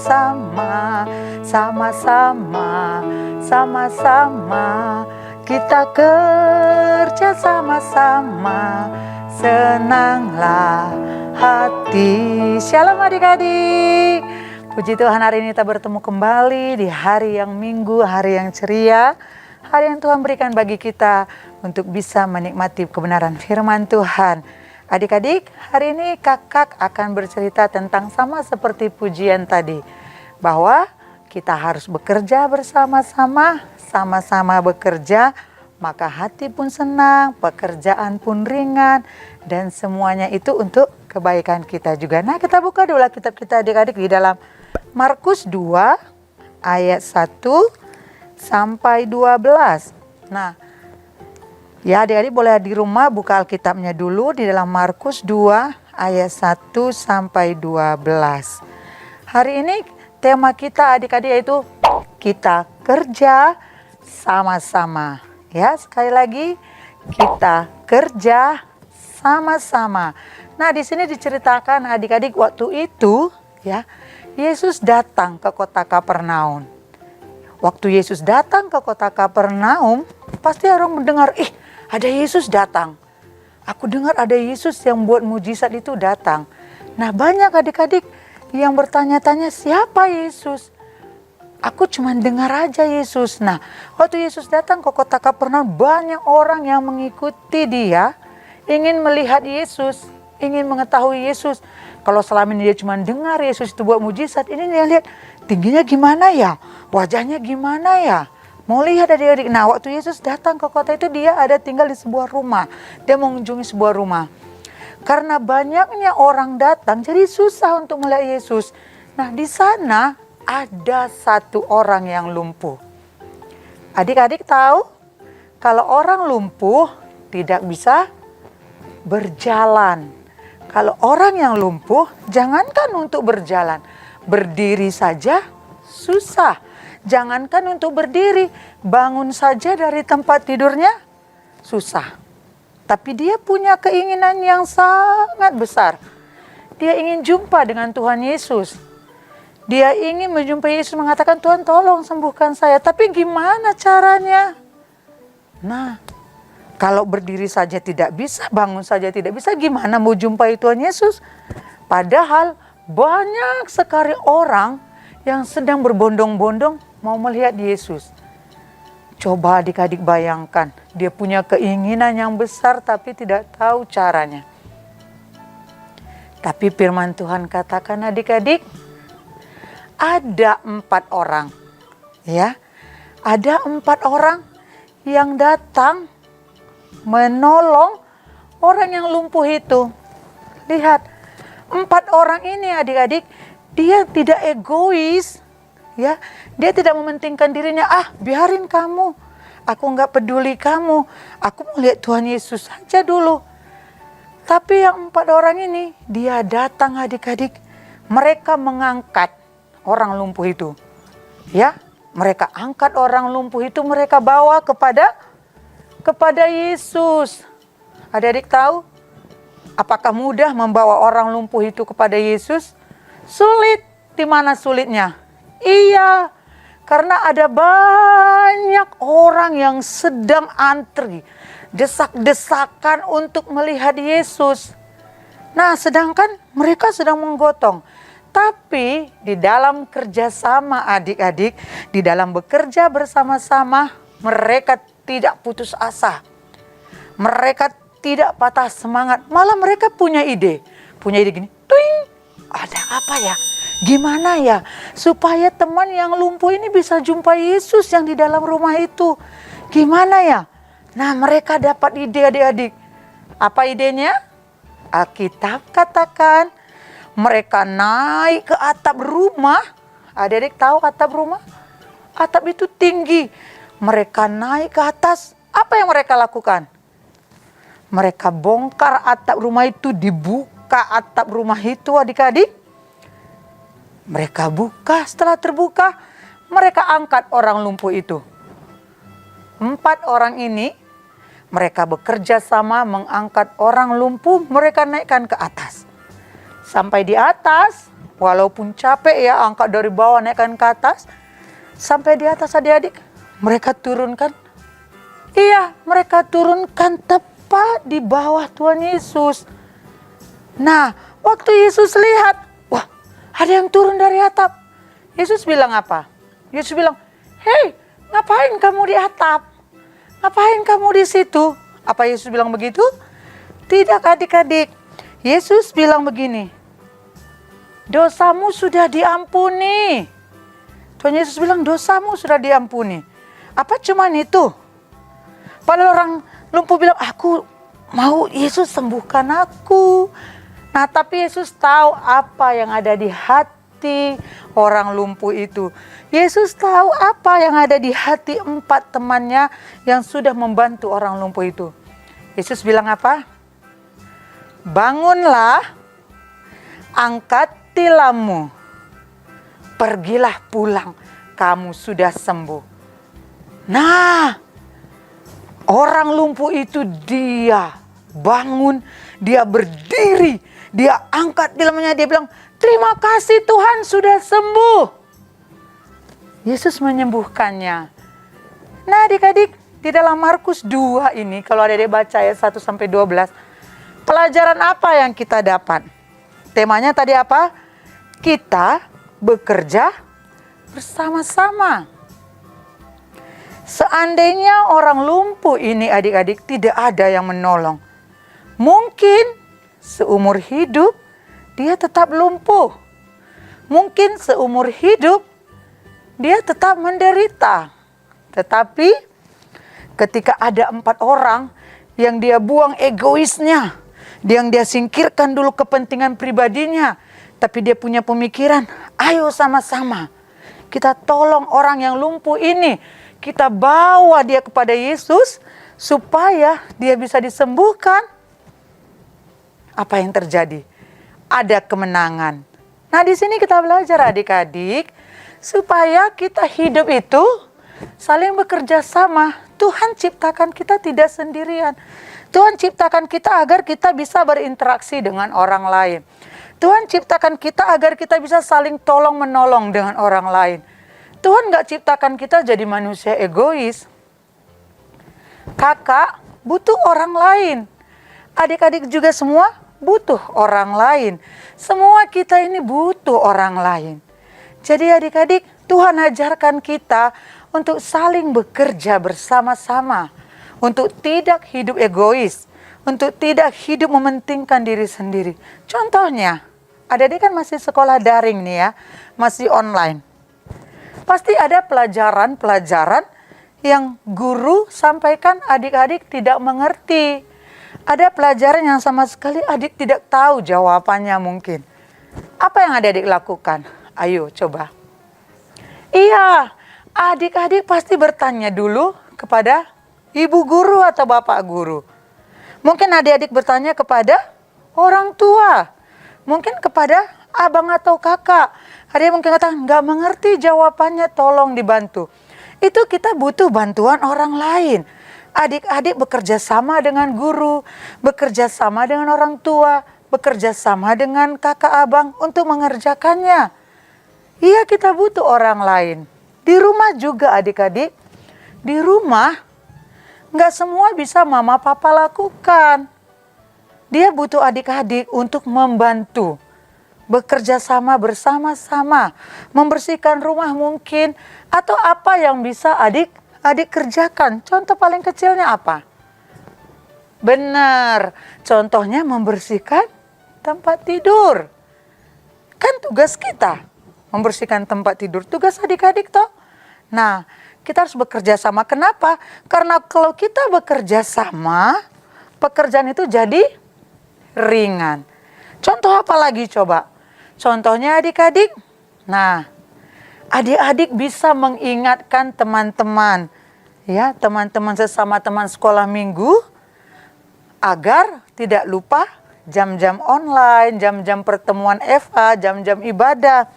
sama-sama, sama-sama, sama-sama. Kita kerja sama-sama, senanglah hati. Shalom adik-adik. Puji Tuhan, hari ini kita bertemu kembali di hari yang Minggu, hari yang ceria, hari yang Tuhan berikan bagi kita untuk bisa menikmati kebenaran firman Tuhan. Adik-adik, hari ini kakak akan bercerita tentang sama seperti pujian tadi, bahwa kita harus bekerja bersama-sama, sama-sama bekerja, maka hati pun senang, pekerjaan pun ringan, dan semuanya itu untuk kebaikan kita juga. Nah, kita buka dulu kitab kita adik-adik di dalam Markus 2 ayat 1 sampai 12. Nah, ya adik-adik boleh di rumah buka Alkitabnya dulu di dalam Markus 2 ayat 1 sampai 12. Hari ini tema kita adik-adik yaitu kita kerja sama-sama. Ya, sekali lagi kita kerja sama-sama. Nah, di sini diceritakan adik-adik waktu itu ya, Yesus datang ke kota Kapernaum. Waktu Yesus datang ke kota Kapernaum, pasti orang mendengar, ada Yesus datang. Aku dengar ada Yesus yang buat mujizat itu datang. Nah, banyak adik-adik yang bertanya-tanya, siapa Yesus? Aku cuma dengar aja Yesus. Nah, waktu Yesus datang ke kota Kapernaum, banyak orang yang mengikuti dia, ingin melihat Yesus, ingin mengetahui Yesus. Kalau selama ini dia cuma dengar Yesus itu buat mujizat, ini dia lihat tingginya gimana ya, wajahnya gimana ya. Mau lihat adik-adik. Nah, waktu Yesus datang ke kota itu, dia ada tinggal di sebuah rumah. Dia mengunjungi sebuah rumah. Karena banyaknya orang datang, jadi susah untuk melihat Yesus. Nah, di sana ada satu orang yang lumpuh. Adik-adik tahu, kalau orang lumpuh tidak bisa berjalan. Kalau orang yang lumpuh, jangankan untuk berjalan, berdiri saja susah. Jangankan untuk berdiri, bangun saja dari tempat tidurnya susah. Tapi dia punya keinginan yang sangat besar. Dia ingin jumpa dengan Tuhan Yesus. Dia ingin menjumpai Yesus, mengatakan, Tuhan tolong sembuhkan saya. Tapi gimana caranya? Nah, kalau berdiri saja tidak bisa, bangun saja tidak bisa, gimana mau jumpai Tuhan Yesus? Padahal banyak sekali orang yang sedang berbondong-bondong mau melihat Yesus. Coba adik-adik bayangkan, dia punya keinginan yang besar tapi tidak tahu caranya. Tapi firman Tuhan katakan adik-adik, ada 4 orang. Ya, ada 4 orang yang datang menolong orang yang lumpuh itu. Lihat, 4 orang ini adik-adik, dia tidak egois, ya. Dia tidak mementingkan dirinya, biarin kamu, aku nggak peduli kamu, aku mau lihat Tuhan Yesus saja dulu. Tapi yang 4 orang ini, dia datang adik-adik, mereka mengangkat orang lumpuh itu, ya. Mereka angkat orang lumpuh itu, mereka bawa kepada Yesus. Adik-adik tahu, apakah mudah membawa orang lumpuh itu kepada Yesus? Sulit. Di mana sulitnya? Iya, karena ada banyak orang yang sedang antri, desak-desakan untuk melihat Yesus. Nah, sedangkan mereka sedang menggotong. Tapi di dalam kerjasama adik-adik, di dalam bekerja bersama-sama, mereka tidak putus asa. Mereka tidak patah semangat. Malah mereka punya ide. Punya ide gini. Tuing, ada apa ya? Gimana ya? Supaya teman yang lumpuh ini bisa jumpa Yesus yang di dalam rumah itu. Gimana ya? Nah, mereka dapat ide adik-adik. Apa idenya? Alkitab katakan mereka naik ke atap rumah. Adik-adik tahu atap rumah? Atap itu tinggi. Mereka naik ke atas, apa yang mereka lakukan? Mereka bongkar atap rumah itu, dibuka atap rumah itu adik-adik. Mereka buka, setelah terbuka, mereka angkat orang lumpuh itu. 4 orang ini, mereka bekerja sama mengangkat orang lumpuh, mereka naikkan ke atas. Sampai di atas, Walaupun capek ya, angkat dari bawah naikkan ke atas. Sampai di atas adik-adik, mereka turunkan. Iya, mereka turunkan tepat di bawah Tuhan Yesus. Nah, waktu Yesus lihat, wah, ada yang turun dari atap. Yesus bilang apa? Yesus bilang, "Hei, ngapain kamu di atap? Ngapain kamu di situ?" Apa Yesus bilang begitu? Tidak adik-adik. Yesus bilang begini, "Dosamu sudah diampuni." Tuhan Yesus bilang, "Dosamu sudah diampuni." Apa cuman itu? Padahal orang lumpuh bilang, "Aku mau Yesus sembuhkan aku." Nah, tapi Yesus tahu apa yang ada di hati orang lumpuh itu. Yesus tahu apa yang ada di hati 4 temannya yang sudah membantu orang lumpuh itu. Yesus bilang apa? "Bangunlah, angkat tilammu, pergilah pulang, kamu sudah sembuh." Nah, orang lumpuh itu dia bangun, dia berdiri, dia angkat tilamnya, dia bilang, "Terima kasih Tuhan sudah sembuh." Yesus menyembuhkannya. Nah adik-adik, di dalam Markus 2 ini, kalau adik-adik baca ayat 1-12, pelajaran apa yang kita dapat? Temanya tadi apa? Kita bekerja bersama-sama. Seandainya orang lumpuh ini adik-adik tidak ada yang menolong, mungkin seumur hidup dia tetap lumpuh. Mungkin seumur hidup dia tetap menderita. Tetapi ketika ada 4 orang yang dia buang egoisnya, yang dia singkirkan dulu kepentingan pribadinya, tapi dia punya pemikiran, ayo sama-sama kita tolong orang yang lumpuh ini. Kita bawa dia kepada Yesus supaya dia bisa disembuhkan. Apa yang terjadi? Ada kemenangan. Nah, di sini kita belajar adik-adik, supaya kita hidup itu saling bekerja sama. Tuhan ciptakan kita tidak sendirian. Tuhan ciptakan kita agar kita bisa berinteraksi dengan orang lain. Tuhan ciptakan kita agar kita bisa saling tolong-menolong dengan orang lain. Tuhan gak ciptakan kita jadi manusia egois. Kakak butuh orang lain. Adik-adik juga semua butuh orang lain. Semua kita ini butuh orang lain. Jadi adik-adik, Tuhan ajarkan kita untuk saling bekerja bersama-sama. Untuk tidak hidup egois. Untuk tidak hidup mementingkan diri sendiri. Contohnya, adik-adik kan masih sekolah daring nih ya. Masih online. Pasti ada pelajaran-pelajaran yang guru sampaikan adik-adik tidak mengerti. Ada pelajaran yang sama sekali adik tidak tahu jawabannya mungkin. Apa yang adik-adik lakukan? Ayo coba. Iya, adik-adik pasti bertanya dulu kepada ibu guru atau bapak guru. Mungkin adik-adik bertanya kepada orang tua. Mungkin kepada abang atau kakak. Ada yang mungkin kata, nggak mengerti jawabannya, tolong dibantu. Itu kita butuh bantuan orang lain. Adik-adik bekerja sama dengan guru, bekerja sama dengan orang tua, bekerja sama dengan kakak abang untuk mengerjakannya. Iya, kita butuh orang lain. Di rumah juga adik-adik. Di rumah nggak semua bisa mama papa lakukan. Dia butuh adik-adik untuk membantu. Bekerja sama bersama-sama. Membersihkan rumah mungkin. Atau apa yang bisa adik kerjakan. Contoh paling kecilnya apa? Benar. Contohnya membersihkan tempat tidur. Kan tugas kita. Membersihkan tempat tidur. Tugas adik-adik toh. Nah, kita harus bekerja sama. Kenapa? Karena kalau kita bekerja sama, pekerjaan itu jadi ringan. Contoh apa lagi coba? Contohnya adik-adik. Nah, adik-adik bisa mengingatkan teman-teman. Ya, teman-teman sesama teman sekolah minggu. Agar tidak lupa jam-jam online, jam-jam pertemuan FA, jam-jam ibadah.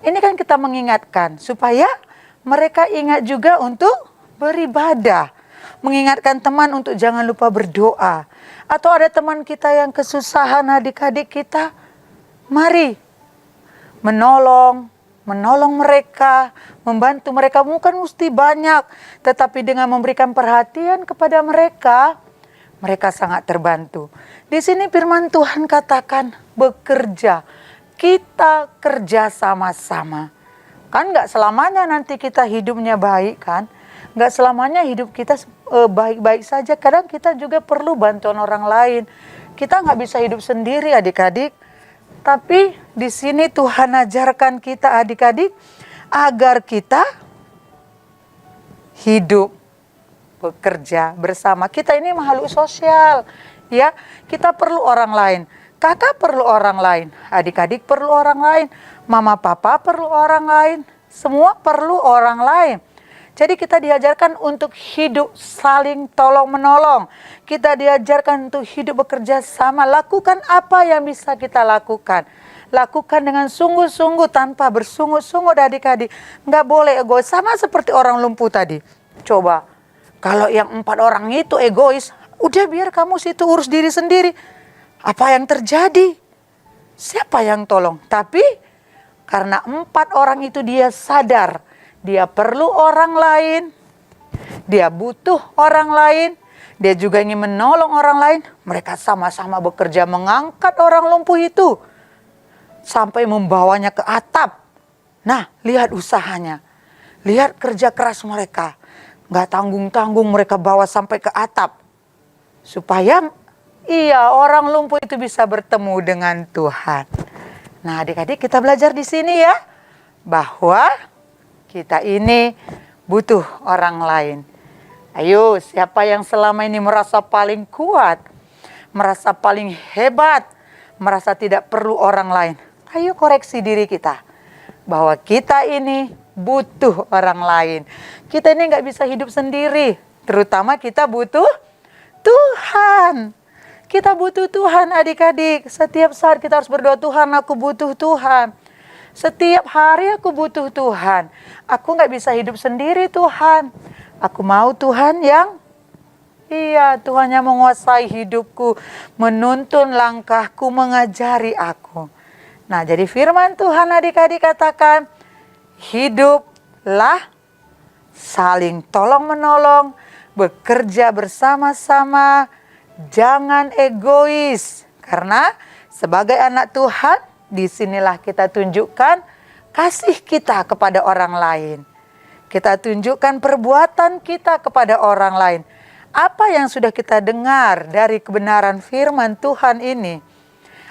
Ini kan kita mengingatkan supaya mereka ingat juga untuk beribadah. Mengingatkan teman untuk jangan lupa berdoa. Atau ada teman kita yang kesusahan adik-adik kita, mari menolong mereka, membantu mereka. Bukan mesti banyak, tetapi dengan memberikan perhatian kepada mereka, mereka sangat terbantu. Di sini firman Tuhan katakan bekerja. Kita kerja sama-sama. Kan gak selamanya nanti kita hidupnya baik kan. Gak selamanya hidup kita baik-baik saja. Kadang kita juga perlu bantuan orang lain. Kita gak bisa hidup sendiri adik-adik. Tapi di sini Tuhan ajarkan kita adik-adik agar kita hidup bekerja bersama. Kita ini makhluk sosial, ya. Kita perlu orang lain. Kakak perlu orang lain, adik-adik perlu orang lain, mama papa perlu orang lain, semua perlu orang lain. Jadi kita diajarkan untuk hidup saling tolong menolong. Kita diajarkan untuk hidup bekerja sama. Lakukan apa yang bisa kita lakukan. Lakukan dengan sungguh-sungguh tanpa bersungut-sungut adik-adik. Nggak boleh egois, sama seperti orang lumpuh tadi. Coba, kalau yang 4 orang itu egois, udah biar kamu situ urus diri sendiri. Apa yang terjadi? Siapa yang tolong? Tapi karena 4 orang itu dia sadar, dia perlu orang lain, dia butuh orang lain, dia juga ingin menolong orang lain. Mereka sama-sama bekerja mengangkat orang lumpuh itu sampai membawanya ke atap. Nah, lihat usahanya, lihat kerja keras mereka. Nggak tanggung-tanggung mereka bawa sampai ke atap. Supaya orang lumpuh itu bisa bertemu dengan Tuhan. Nah, adik-adik kita belajar di sini ya, bahwa kita ini butuh orang lain. Ayo, siapa yang selama ini merasa paling kuat, merasa paling hebat, merasa tidak perlu orang lain? Ayo koreksi diri kita, bahwa kita ini butuh orang lain. Kita ini nggak bisa hidup sendiri, terutama kita butuh Tuhan. Kita butuh Tuhan adik-adik. Setiap saat kita harus berdoa, Tuhan aku butuh Tuhan. Setiap hari aku butuh Tuhan. Aku gak bisa hidup sendiri Tuhan. Aku mau Tuhan yang Tuhan yang menguasai hidupku, menuntun langkahku, mengajari aku. Nah, jadi firman Tuhan adik-adik katakan, hiduplah saling tolong-menolong, bekerja bersama-sama, jangan egois. Karena sebagai anak Tuhan, disinilah kita tunjukkan kasih kita kepada orang lain. Kita tunjukkan perbuatan kita kepada orang lain. Apa yang sudah kita dengar dari kebenaran firman Tuhan ini?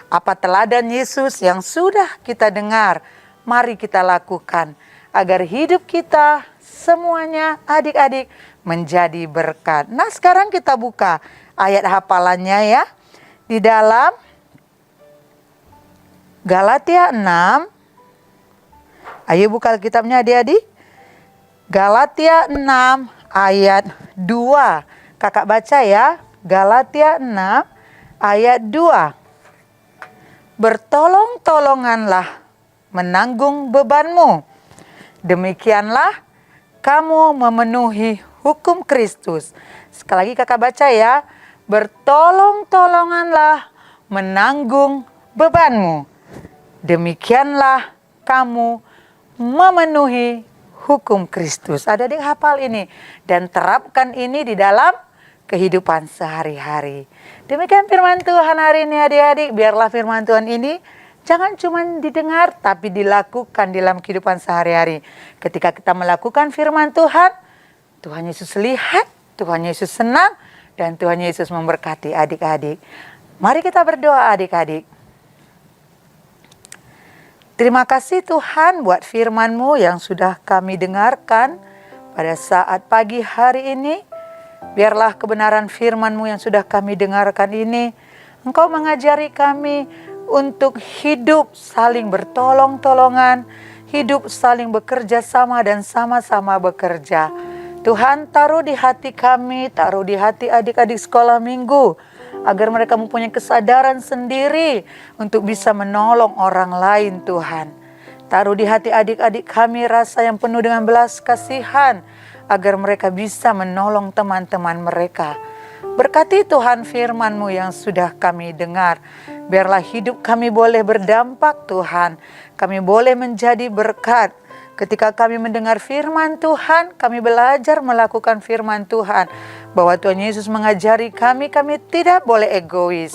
Apa teladan Yesus yang sudah kita dengar? Mari kita lakukan agar hidup kita semuanya adik-adik menjadi berkat. Nah, sekarang kita buka ayat hafalannya ya. Di dalam Galatia 6. Ayo buka kitabnya adik-adik. Galatia 6 ayat 2. Kakak baca ya. Galatia 6 ayat 2. Bertolong-tolonganlah menanggung bebanmu. Demikianlah kamu memenuhi hukum Kristus. Sekali lagi kakak baca ya. Bertolong-tolonganlah menanggung bebanmu. Demikianlah kamu memenuhi hukum Kristus. Adik-adik hafal ini dan terapkan ini di dalam kehidupan sehari-hari. Demikian firman Tuhan hari ini adik-adik. Biarlah firman Tuhan ini jangan cuma didengar tapi dilakukan dalam kehidupan sehari-hari. Ketika kita melakukan firman Tuhan, Tuhan Yesus lihat, Tuhan Yesus senang, dan Tuhan Yesus memberkati adik-adik. Mari kita berdoa adik-adik. Terima kasih Tuhan buat firman-Mu yang sudah kami dengarkan pada saat pagi hari ini. Biarlah kebenaran firman-Mu yang sudah kami dengarkan ini, Engkau mengajari kami untuk hidup saling bertolong-tolongan, hidup saling bekerja sama dan sama-sama bekerja. Tuhan taruh di hati kami, taruh di hati adik-adik sekolah minggu, agar mereka mempunyai kesadaran sendiri untuk bisa menolong orang lain Tuhan. Taruh di hati adik-adik kami rasa yang penuh dengan belas kasihan, agar mereka bisa menolong teman-teman mereka. Berkati Tuhan firman-Mu yang sudah kami dengar. Biarlah hidup kami boleh berdampak Tuhan. Kami boleh menjadi berkat. Ketika kami mendengar firman Tuhan, kami belajar melakukan firman Tuhan. Bahwa Tuhan Yesus mengajari kami tidak boleh egois.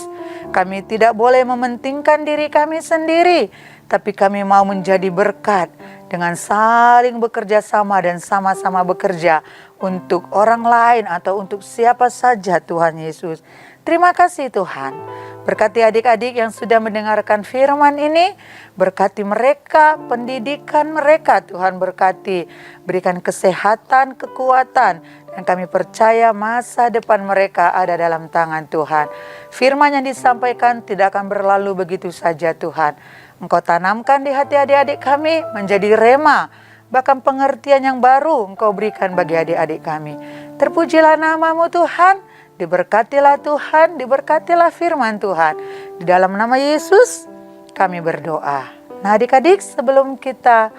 Kami tidak boleh mementingkan diri kami sendiri. Tapi kami mau menjadi berkat dengan saling bekerja sama dan sama-sama bekerja untuk orang lain atau untuk siapa saja Tuhan Yesus. Terima kasih Tuhan. Berkati adik-adik yang sudah mendengarkan firman ini. Berkati mereka, pendidikan mereka Tuhan berkati. Berikan kesehatan, kekuatan. Dan kami percaya masa depan mereka ada dalam tangan Tuhan. Firman yang disampaikan tidak akan berlalu begitu saja Tuhan. Engkau tanamkan di hati adik-adik kami menjadi rema. Bahkan pengertian yang baru Engkau berikan bagi adik-adik kami. Terpujilah namamu Tuhan. Diberkatilah Tuhan, diberkatilah firman Tuhan. Di dalam nama Yesus kami berdoa. Nah adik-adik, sebelum kita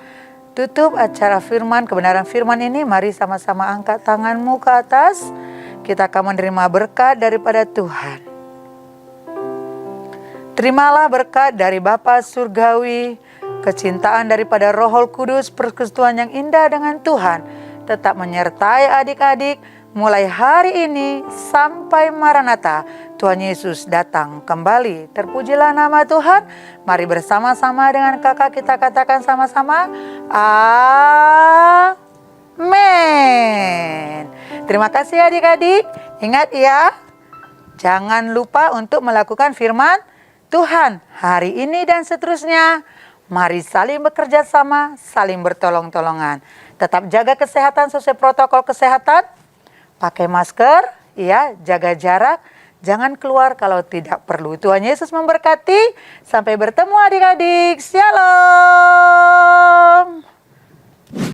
tutup acara firman, kebenaran firman ini, mari sama-sama angkat tanganmu ke atas. Kita akan menerima berkat daripada Tuhan. Terimalah berkat dari Bapa Surgawi, kecintaan daripada Roh Kudus, persekutuan yang indah dengan Tuhan tetap menyertai adik-adik mulai hari ini sampai Maranatha. Tuhan Yesus datang kembali. Terpujilah nama Tuhan. Mari bersama-sama dengan kakak kita katakan sama-sama, amin. Terima kasih adik-adik. Ingat ya, jangan lupa untuk melakukan firman Tuhan hari ini dan seterusnya. Mari saling bekerja sama, saling bertolong-tolongan. Tetap jaga kesehatan sesuai protokol kesehatan. Pakai masker, ya, jaga jarak. Jangan keluar kalau tidak perlu. Tuhan Yesus memberkati. Sampai bertemu adik-adik. Shalom.